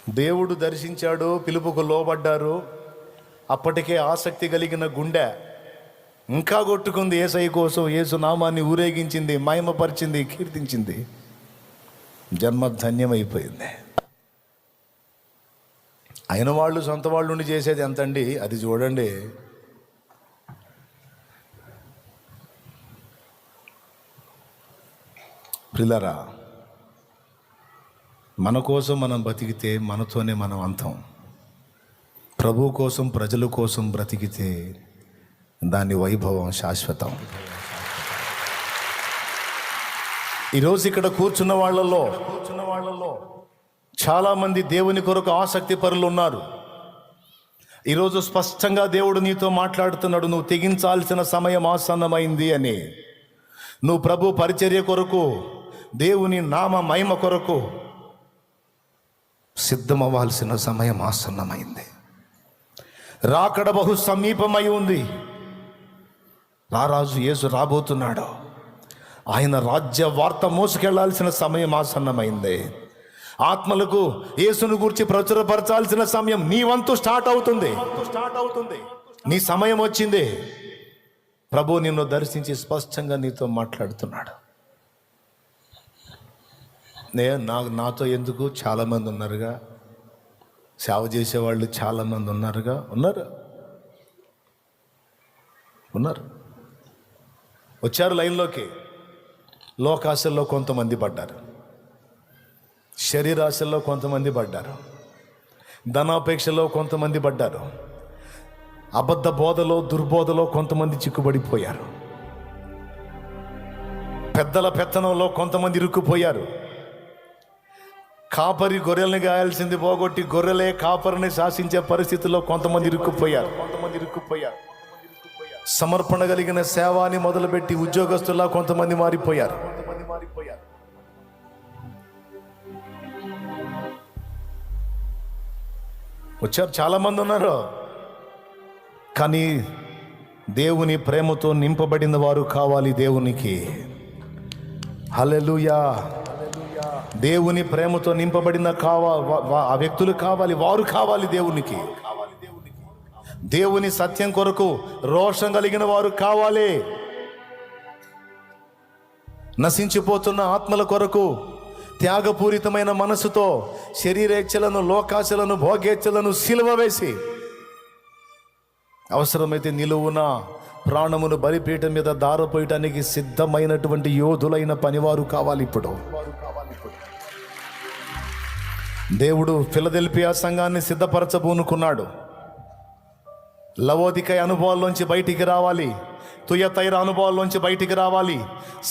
దేవుడు దర్శించాడు, పిలుపుకు లోబడ్డారు. అప్పటికే ఆసక్తి కలిగిన గుండె ఇంకా కొట్టుకుంది యేసయ్య కోసం. యేసు నామాన్ని ఊరేగించింది, మహిమపరిచింది, కీర్తించింది. జన్మ ధన్యమైపోయింది. అయిన వాళ్ళు సొంత వాళ్ళు ఉండి చేసేది ఎంతండి, అది చూడండి. ప్రియులారా, మన కోసం మనం బతికితే మనతోనే మనం అంతం. ప్రభు కోసం, ప్రజల కోసం బ్రతికితే దాని వైభవం శాశ్వతం. ఈరోజు ఇక్కడ కూర్చున్న వాళ్ళలో చాలామంది దేవుని కొరకు ఆసక్తి పరులు ఉన్నారు. ఈరోజు స్పష్టంగా దేవుడు నీతో మాట్లాడుతున్నాడు. నువ్వు తెగించాల్సిన సమయం ఆసన్నమైంది అని. నువ్వు ప్రభు పరిచర్య కొరకు, దేవుని నామ మహిమ కొరకు సిద్ధమవ్వాల్సిన సమయం ఆసన్నమైంది. రాకడ బహు సమీపమై ఉంది. రారాజు యేసు రాబోతున్నాడు. ఆయన రాజ్య వార్త మోసుకెళ్లాల్సిన సమయం ఆసన్నమైంది. ఆత్మలకు యేసును గురించి ప్రచురపరచాల్సిన సమయం నీ వంతు స్టార్ట్ అవుతుంది. నీ సమయం వచ్చింది. ప్రభు నిన్ను దర్శించి స్పష్టంగా నీతో మాట్లాడుతున్నాడు. నాతో ఎందుకు, చాలామంది ఉన్నారుగా, సేవ చేసేవాళ్ళు చాలామంది ఉన్నారుగా, ఉన్నారు వచ్చారు లైన్లోకి. లోకాశల్లో కొంతమంది పడ్డారు, శరీరాశల్లో కొంతమంది పడ్డారు, ధనాపేక్షలో కొంతమంది పడ్డారు, అబద్ధ బోధలో, దుర్బోధలో కొంతమంది చిక్కుబడిపోయారు, పెద్దల పెత్తనంలో కొంతమంది ఇరుక్కుపోయారు. కాపరి గొర్రెల్ని గాయాల్సింది పోగొట్టి గొర్రెలే కాపరిని శాసించే పరిస్థితుల్లో కొంతమంది ఇరుక్కుపోయారు. సమర్పణ కలిగిన సేవాని మొదలుపెట్టి ఉద్యోగస్తుల్లా కొంతమంది మారిపోయారు. వచ్చారు, చాలామంది ఉన్నారు. కానీ దేవుని ప్రేమతో నింపబడిన వారు కావాలి దేవునికి. హల్లెలూయా. దేవుని ప్రేమతో నింపబడిన ఆ వ్యక్తులు కావాలి, వారు కావాలి దేవునికి. దేవుని సత్యం కొరకు రోషం కలిగిన వారు కావాలి. నశించిపోతున్న ఆత్మల కొరకు త్యాగపూరితమైన మనసుతో శరీరేచ్ఛలను, లోకాశలను, భోగేచ్ఛలను సిలువ వేసి అవసరమైతే నిలువున ప్రాణమును బలిపీఠం మీద దారపోయటానికి సిద్ధమైనటువంటి యోధులైన పనివారు కావాలి. ఇప్పుడు దేవుడు ఫిలదెల్ఫియా సంఘాన్ని సిద్ధపరచబూనుకున్నాడు. లవోదికయ అనుభవాల్లోంచి బయటికి రావాలి, తుయతైర అనుభవాల్లోంచి బయటికి రావాలి,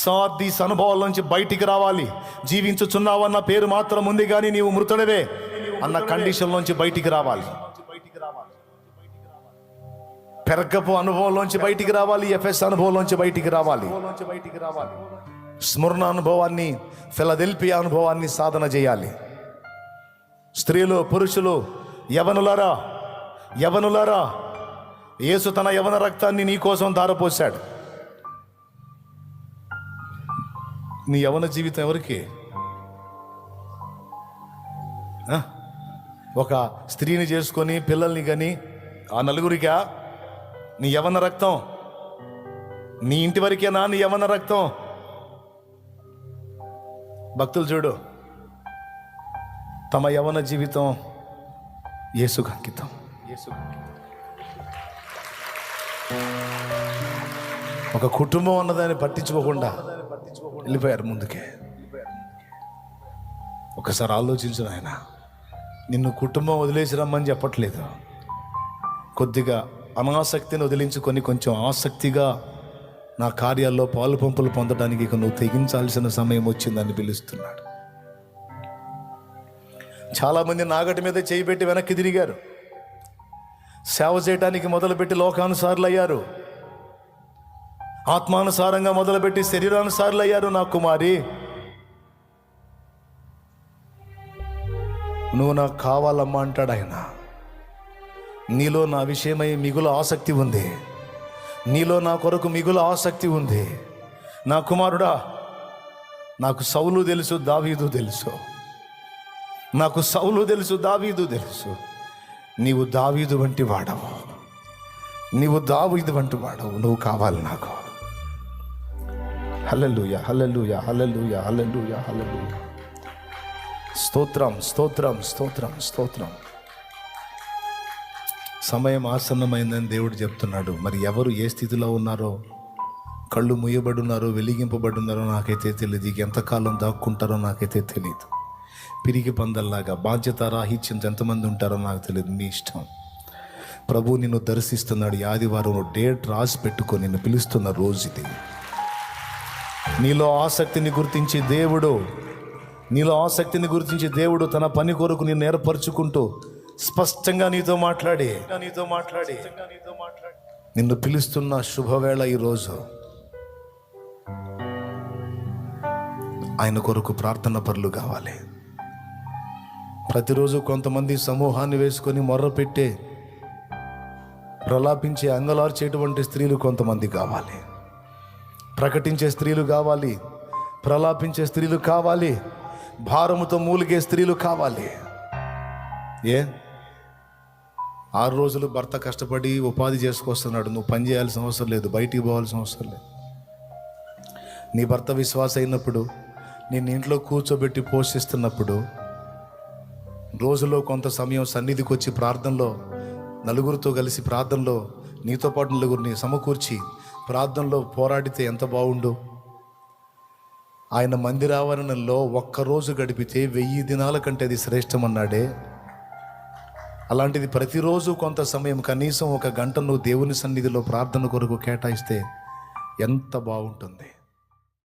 సార్దీస్ అనుభవాల్లోంచి బయటికి రావాలి. జీవించుచున్నావన్న పేరు మాత్రం ఉంది కానీ నీవు మృతుడవే అన్న కండిషన్లోంచి బయటికి రావాలి. పెర్గపు అనుభవంలోంచి బయటికి రావాలి, ఎఫెస్ అనుభవంలోంచి బయటికి రావాలి. స్మరణ అనుభవాన్ని, ఫిలదెల్ఫియా అనుభవాన్ని సాధన చేయాలి. స్త్రీలు, పురుషులు, యవనులారా, యేసు తన యవన రక్తాన్ని నీ కోసం ధారపోశాడు. నీ యవన జీవితం ఎవరికి? ఒక స్త్రీని చేసుకొని పిల్లల్ని కానీ ఆ నలుగురికా? నీ యవన రక్తం నీ ఇంటి వరకేనా నీ యవన రక్తం? భక్తులు చూడు, తమ యవన జీవితం యేసుకు అంకితం. ఒక కుటుంబం అన్నదాన్ని పట్టించుకోకుండా వెళ్ళిపోయారు ముందుకే. ఒకసారి ఆలోచించు నాయన, నిన్ను కుటుంబం వదిలేసి రమ్మని చెప్పట్లేదు. కొద్దిగా అనాసక్తిని వదిలించుకొని కొంచెం ఆసక్తిగా నా కార్యాల్లో పాలు పంపులు పొందడానికి ఇక నువ్వు తెగించాల్సిన సమయం వచ్చిందని పిలుస్తున్నాడు. చాలామంది నాగటి మీద చేయి పెట్టి వెనక్కి తిరిగారు. సేవ చేయటానికి మొదలుపెట్టి లోకానుసారులు అయ్యారు, ఆత్మానుసారంగా మొదలుపెట్టి శరీరానుసారులు అయ్యారు. నా కుమారి, నువ్వు నాకు కావాలమ్మా అంటాడు ఆయన. నీలో నా విషయమై మిగులు ఆసక్తి ఉంది, నీలో నా కొరకు మిగులు ఆసక్తి ఉంది. నా కుమారుడా, నాకు సౌలు తెలుసు, దావీదు తెలుసు. నాకు సౌలు తెలుసు, దావీదు తెలుసు. నీవు దావీదు వంటి వాడవు, నీవు దావీదు వంటి వాడవు. నువ్వు కావాలి నాకు. హల్లెలూయా, హల్లెలూయా, హల్లెలూయా, హల్లెలూయా, హల్లెలూయా. స్తోత్రం, స్తోత్రం, స్తోత్రం, స్తోత్రం. సమయం ఆసన్నమైందని దేవుడు చెప్తున్నాడు. మరి ఎవరు ఏ స్థితిలో ఉన్నారో, కళ్ళు మూయబడి ఉన్నారో, వెలిగింపబడి ఉన్నారో నాకైతే తెలియదు. ఎంతకాలం దాక్కుంటారో నాకైతే తెలియదు. పిరికి పందల్లాగా బాధ్యత రాహిత్యం ఎంతమంది ఉంటారో నాకు తెలియదు. మీ ఇష్టం. ప్రభు నిన్ను దర్శిస్తున్నాడు. ఈ ఆదివారం డేట్ రాసి పెట్టుకొని నిన్ను పిలుస్తున్న రోజు ఇది. నీలో ఆసక్తిని గుర్తించి దేవుడు తన పని కొరకు నిన్ను ఏర్పరచుకుంటూ స్పష్టంగా నీతో మాట్లాడి నిన్ను పిలుస్తున్న శుభవేళ ఈరోజు. ఆయన కొరకు ప్రార్థన పరులు కావాలి. ప్రతిరోజు కొంతమంది సమూహాన్ని వేసుకొని మొర్ర పెట్టే, ప్రలాపించే, అంగలార్చేటువంటి స్త్రీలు కొంతమంది కావాలి. ప్రకటించే స్త్రీలు కావాలి, ప్రలాపించే స్త్రీలు కావాలి, భారముతో మూలిగే స్త్రీలు కావాలి. 6 రోజులు భర్త కష్టపడి ఉపాధి చేసుకొస్తున్నాడు. నువ్వు పని చేయాల్సిన అవసరం లేదు, బయటికి పోవాల్సిన అవసరం లేదు. నీ భర్త విశ్వాస అయినప్పుడు, నిన్ను ఇంట్లో కూర్చోబెట్టి పోషిస్తున్నప్పుడు, రోజులో కొంత సమయం సన్నిధికి వచ్చి ప్రార్థనలో నలుగురితో కలిసి ప్రార్థనలో నీతో పాటు నలుగురిని సమకూర్చి ప్రార్థనలో పోరాడితే ఎంత బాగుండు. ఆయన మందిరావరణంలో ఒక్కరోజు గడిపితే 1000 దినాల కంటే అది శ్రేష్టమన్నాడే. అలాంటిది ప్రతిరోజు కొంత సమయం, కనీసం 1 గంట నువ్వు దేవుని సన్నిధిలో ప్రార్థన కొరకు కేటాయిస్తే ఎంత బాగుంటుంది.